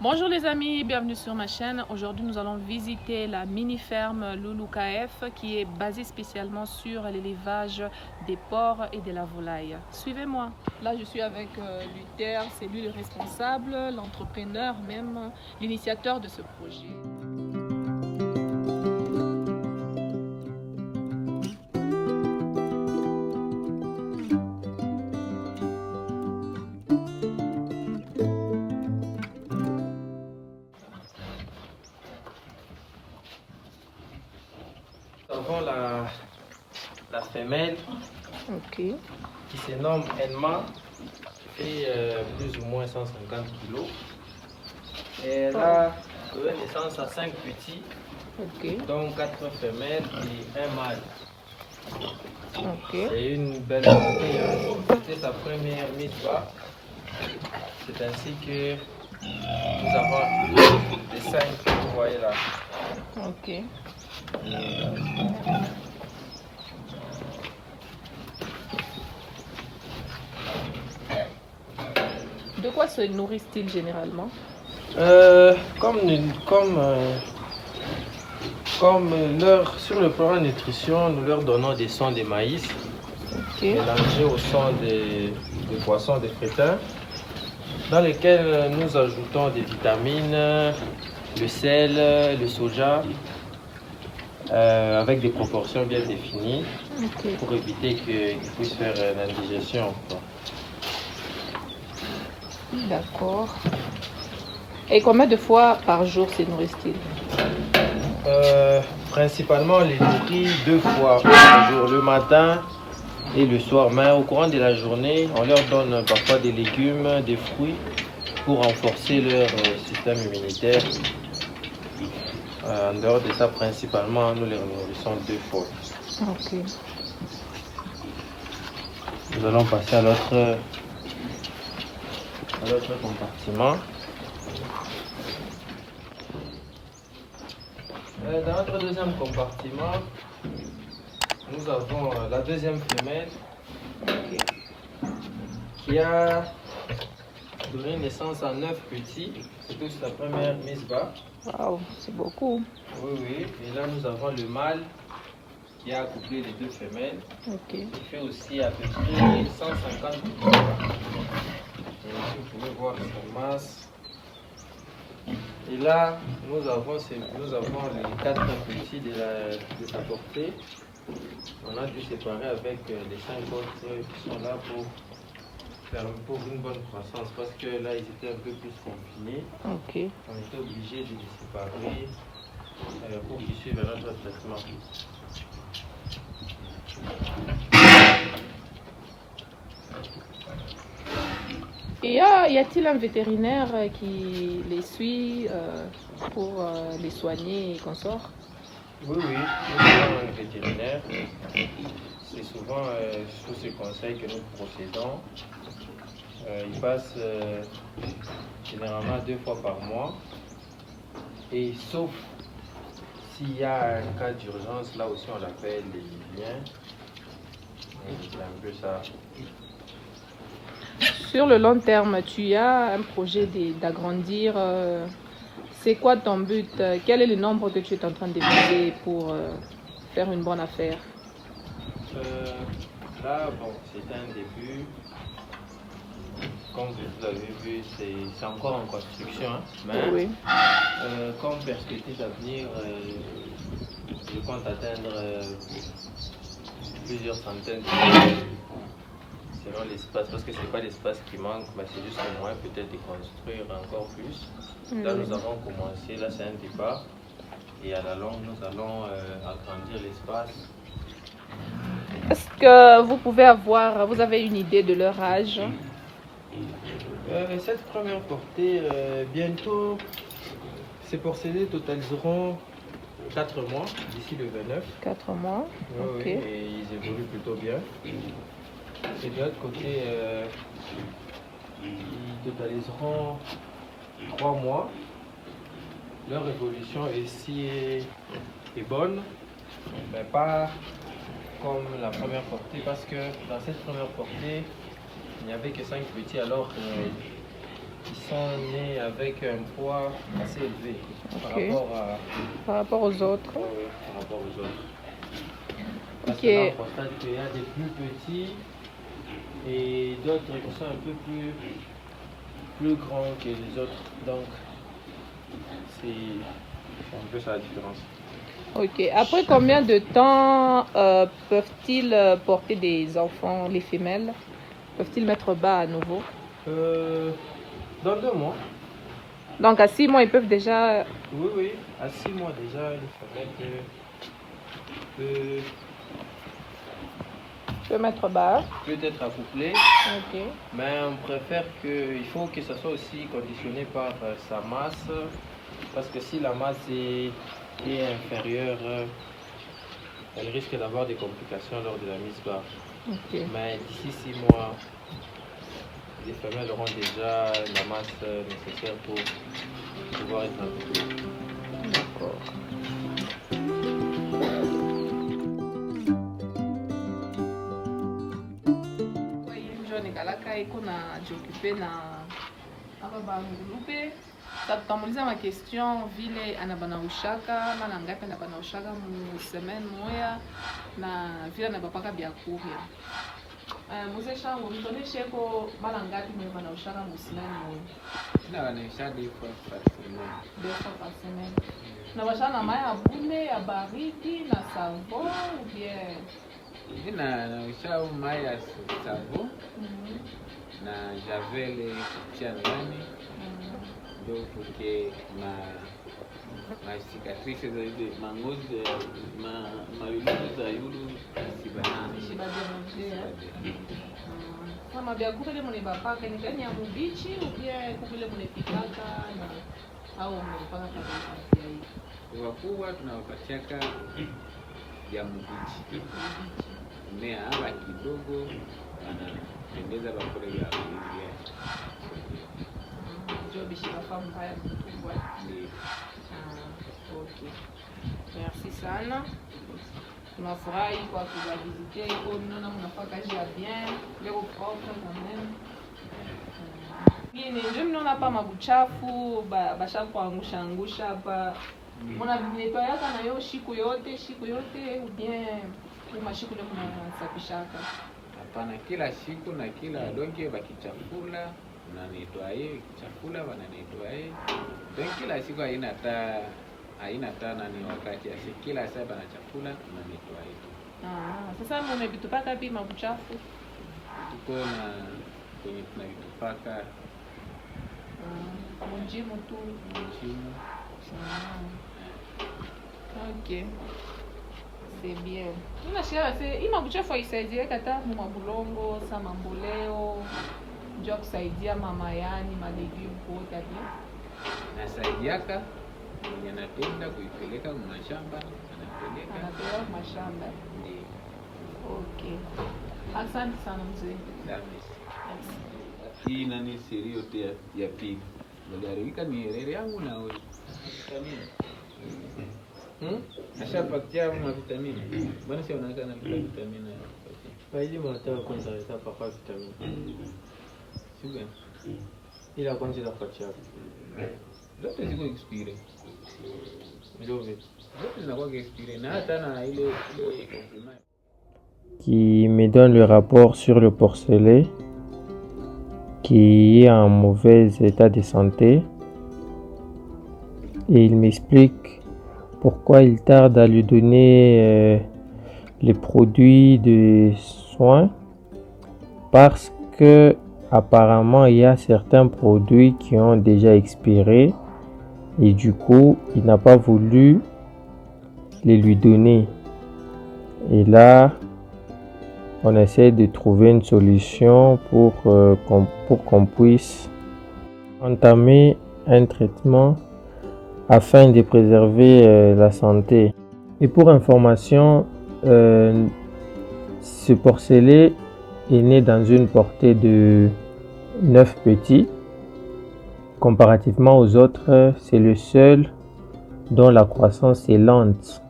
Bonjour les amis, bienvenue sur ma chaîne. Aujourd'hui nous allons visiter la mini-ferme Loulou KF qui est basée spécialement sur l'élevage des porcs et de la volaille. Suivez-moi. Là je suis avec Luther, c'est lui le responsable, l'entrepreneur même, l'initiateur de ce projet. Nous avons la femelle qui se nomme Enma, qui fait plus ou moins 150 kg. Et elle a donné naissance à 5 petits, dont 4 femelles et un mâle. C'est une belle santé. C'était sa première mise bas. C'est ainsi que nous avons les 5 que vous voyez là. De quoi se nourrissent-ils généralement? Sur le plan de nutrition, nous leur donnons des sons de maïs mélangés au son des poissons, des frétins, dans lesquels nous ajoutons des vitamines, le sel, le soja, avec des proportions bien définies pour éviter qu'ils puissent faire l'indigestion. D'accord. Et combien de fois par jour se nourrissent-ils? Principalement, on les nourrit 2 fois par jour, le matin et le soir. Mais au courant de la journée, on leur donne parfois des légumes, des fruits pour renforcer leur système immunitaire. En dehors de ça, principalement, nous les nourrissons 2 fois. Nous allons passer à l'autre compartiment. Dans notre deuxième compartiment, nous avons la deuxième femelle qui a donné naissance à 9 petits. C'est toute sa première mise bas. Wow, c'est beaucoup. Oui. Et là, nous avons le mâle qui a accouplé les 2 femelles. Il fait aussi à peu près 150 kg. Vous pouvez voir sa masse. Et là, nous avons les 4 petits de sa portée. On a dû séparer avec les 5 autres qui sont là pour une bonne croissance, parce que là, ils étaient un peu plus confinés. On était obligé de les séparer pour qu'ils suivent notre traitement. Et y a-t-il un vétérinaire qui les suit pour les soigner et consorts? Oui, nous avons un vétérinaire. C'est souvent sous ces conseils que nous procédons. Il passe généralement 2 fois par mois. Et sauf s'il y a un cas d'urgence, là aussi on l'appelle les liens. C'est un peu ça. Sur le long terme, tu as un projet d'agrandir. C'est quoi ton but? Quel est le nombre que tu es en train de viser pour faire une bonne affaire? Là, c'est un début. Comme vous avez vu, c'est encore en construction. Mais comme perspective d'avenir, je compte atteindre plusieurs centaines de selon l'espace, parce que ce n'est pas l'espace qui manque, mais c'est juste le moyen peut-être de construire encore plus. Là, nous avons commencé, là c'est un départ, et à la longue, nous allons agrandir l'espace. Est-ce que vous avez une idée de leur âge? Cette première portée, bientôt, ces porcelets totaliseront 4 mois d'ici le 29. 4 mois. Oui, Ok. oui, et ils évoluent plutôt bien. Et de l'autre côté, ils totaliseront 3 mois. Leur évolution ici est bonne, mais pas comme la première portée, parce que dans cette première portée, il n'y avait que 5 petits, alors ils sont nés avec un poids assez élevé par rapport aux autres. Oui, par rapport aux autres. Parce Ok. que là, on constate qu'il y a des plus petits et d'autres qui sont un peu plus grands que les autres. Donc, c'est un peu ça la différence. Ok. Après combien de temps peuvent-ils porter des enfants, les femelles? Peuvent-ils mettre bas à nouveau? Dans 2 mois. Donc à 6 mois, ils peuvent déjà... Oui, oui. À 6 mois déjà, une femelle peut mettre bas. Peut être accouplée. Ok. Mais on préfère il faut que ça soit aussi conditionné par sa masse. Parce que si la masse est inférieure, elle risque d'avoir des complications lors de la mise bas. Ok. Mais d'ici 6 mois, les femelles auront déjà la masse nécessaire pour pouvoir être accouplées. D'accord. Nikalaka iko na jiokupe na aba bangulupe tutamuuliza ma question vile anabanaushaka mara ngapi anabanaushaka mu semaine moya na vile anabapaka byakuria. Mzee Shango, mtoneshe ko mara ngapi mwe banaushaka mu semaine moya? Na wanaisha 2 fois par semaine. 2 fois par semaine. Na bashana mai ya bule ya baridi na savon ou bien Naisha mai ya savon na javel kutia ndani ndio kuke ma cicatrice za ile mangozi mayulu za yulu sibaderange. Kama vyakula mune bapaka ni gani ya mubichi ou bien kule munepikaka na au mnapaka kabisa hivi? Wakubwa tunawapatiaka ya mbichi. Mmea hapa kidogo wanatengeza bakule vya kuingia. Ndio bishi bafamu haya mkubwa. Ndio. Okay. Merci sana. Tunafurahi kwa kuwavisiter iko ninaona mnafanya kazi ya bien, leo propre quand même. Yini ndio mnaona hapa mabuchafu bashaku angusha hapa. Mona nettoyaka na yo siku yote ou bien mashiku ndio mnasafishaka? Hapana, kila siku na kila donge bakichafula na nettoyer, kichafula wana nettoyer. Donc kila siku haina hata nani wakati ya siku, kila saa banachafula na nettoyer. Sasa mmevitupaka vipi mabuchafu? Tuko na kwenye tunavitupaka Mjimu tu. mjimu. Ok. C'est bien. Unashia se ima buchafu isaidie kata mu mabulongo sa mamboleo ndio kusaidia mamayani malegume kuota bien. Nasaidiaka mwenye anapenda kuipeleka mashamba anapeleka mashamba. Ndio. Okay. Asante sana mzee. Hii nani siri yote ya pili. Nagarika ni rere yangu na wewe. Vitamini. Ashapatia vitamini. Bwana sio unaonekana na vitamini hapa. Faidi mnataka kwanza leta papa vitamini. Sio Ila kwanza inafuatia. zote ziko expire. Ndio vipi? Zote zinakuwa expire na hata na ile complément qui me donne le rapport sur le porcelet qui est en mauvais état de santé et il m'explique pourquoi il tarde à lui donner les produits de soins parce que apparemment il y a certains produits qui ont déjà expiré et du coup il n'a pas voulu les lui donner. Et là on essaie de trouver une solution pour qu'on puisse entamer un traitement afin de préserver la santé. Et pour information, ce porcelet est né dans une portée de 9 petits. Comparativement aux autres, c'est le seul dont la croissance est lente.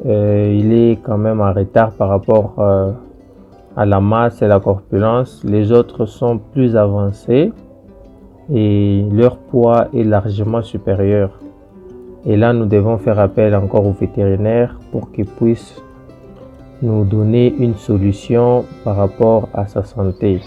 Il est quand même en retard par rapport à la masse et la corpulence. Les autres sont plus avancés et leur poids est largement supérieur. Et là, nous devons faire appel encore au vétérinaire pour qu'il puisse nous donner une solution par rapport à sa santé.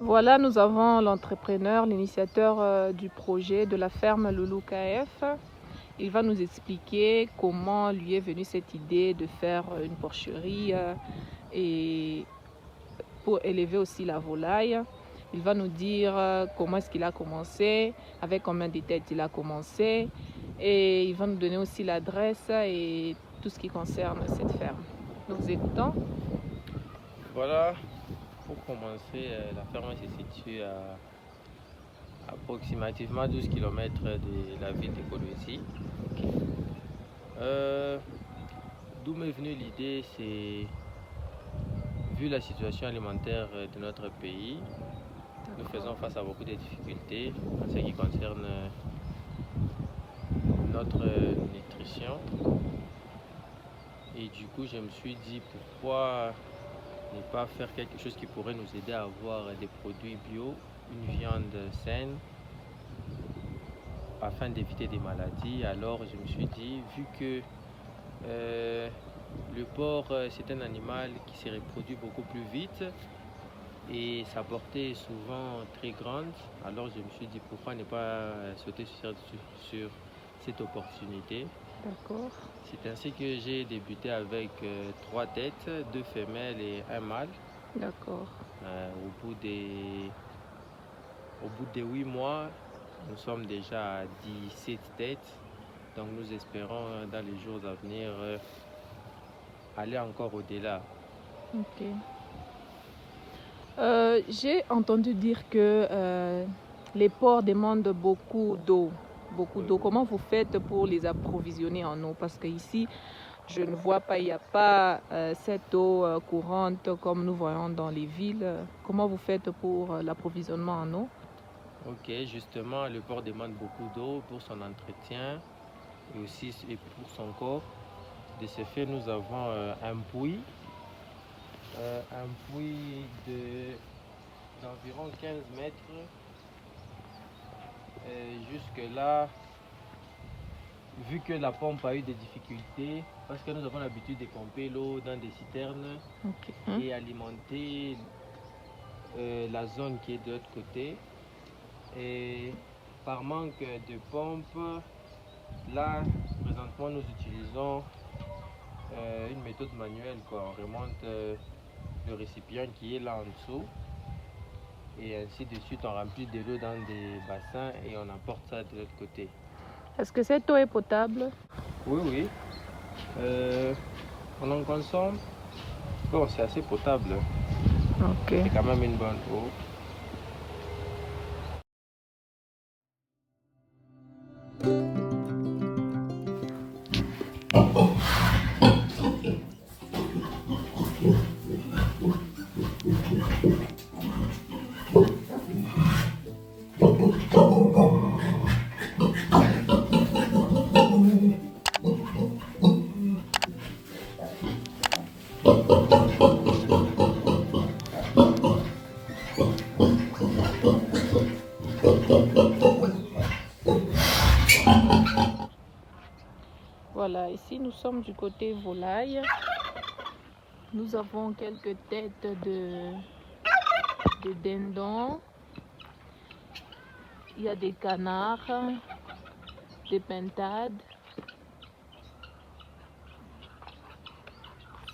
Voilà, nous avons l'entrepreneur, l'initiateur du projet de la ferme Loulou KF. Il va nous expliquer comment lui est venue cette idée de faire une porcherie et pour élever aussi la volaille. Il va nous dire comment est-ce qu'il a commencé, avec combien de têtes il a commencé, et il va nous donner aussi l'adresse et tout ce qui concerne cette ferme. Nous écoutons. Voilà, pour commencer, la ferme se situe à approximativement 12 km de la ville de Kolwezi. D'où m'est venue l'idée, c'est vu la situation alimentaire de notre pays, nous faisons face à beaucoup de difficultés en ce qui concerne notre nutrition. Et du coup, je me suis dit pourquoi ne pas faire quelque chose qui pourrait nous aider à avoir des produits bio, une viande saine, afin d'éviter des maladies. Alors je me suis dit, vu que le porc c'est un animal qui se reproduit beaucoup plus vite et sa portée est souvent très grande, alors je me suis dit pourquoi ne pas sauter sur cette opportunité. D'accord. C'est ainsi que j'ai débuté avec 3 têtes, 2 femelles et un mâle. D'accord. Au bout de 8 mois, nous sommes déjà à 17 têtes. Donc nous espérons dans les jours à venir aller encore au-delà. Ok. J'ai entendu dire que les porcs demandent beaucoup d'eau. Comment vous faites pour les approvisionner en eau? Parce qu'ici, je ne vois pas, il n'y a pas cette eau courante comme nous voyons dans les villes. Comment vous faites pour l'approvisionnement en eau? Ok, justement, le porc demande beaucoup d'eau pour son entretien et aussi pour son corps. De ce fait, nous avons un puits d'environ 15 mètres. Jusque là, vu que la pompe a eu des difficultés, parce que nous avons l'habitude de pomper l'eau dans des citernes et alimenter la zone qui est de l'autre côté. Et par manque de pompe, là, présentement, nous utilisons une méthode manuelle. On remonte le récipient qui est là en dessous. Et ainsi de suite, on remplit de l'eau dans des bassins et on apporte ça de l'autre côté. Est-ce que cette eau est potable? Oui, oui. On en consomme. Bon, c'est assez potable. Ok. C'est quand même une bonne eau. Voilà, ici nous sommes du côté volaille. Nous avons quelques têtes des dindons, il y a des canards, des pintades.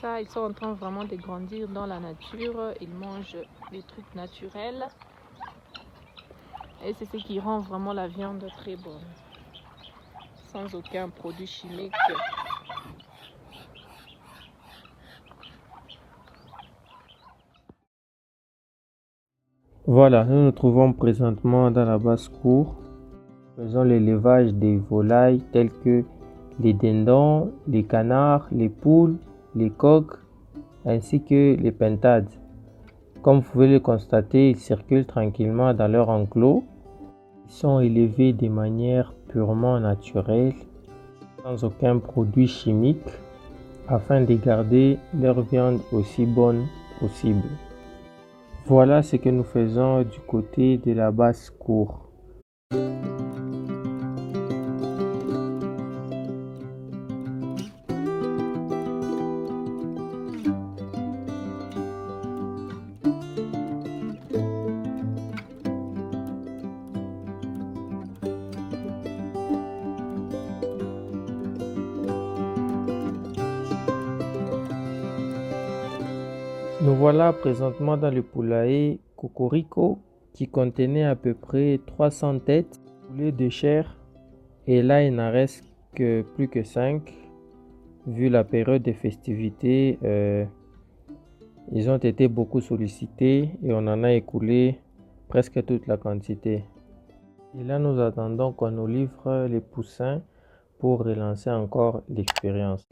Ça, ils sont en train vraiment de grandir dans la nature. Ils mangent des trucs naturels. Et c'est ce qui rend vraiment la viande très bonne. Sans aucun produit chimique. Voilà, nous nous trouvons présentement dans la basse-cour. Faisons l'élevage des volailles telles que les dindons, les canards, les poules, les coqs, ainsi que les pintades. Comme vous pouvez le constater, ils circulent tranquillement dans leur enclos. Ils sont élevés de manière purement naturelle, sans aucun produit chimique, afin de garder leur viande aussi bonne possible. Voilà ce que nous faisons du côté de la basse-cour. Nous voilà présentement dans le poulailler Cocorico qui contenait à peu près 300 têtes poulets de chair, et là il n'en reste que plus que 5 vu la période des festivités. Ils ont été beaucoup sollicités et on en a écoulé presque toute la quantité. Et là nous attendons qu'on nous livre les poussins pour relancer encore l'expérience.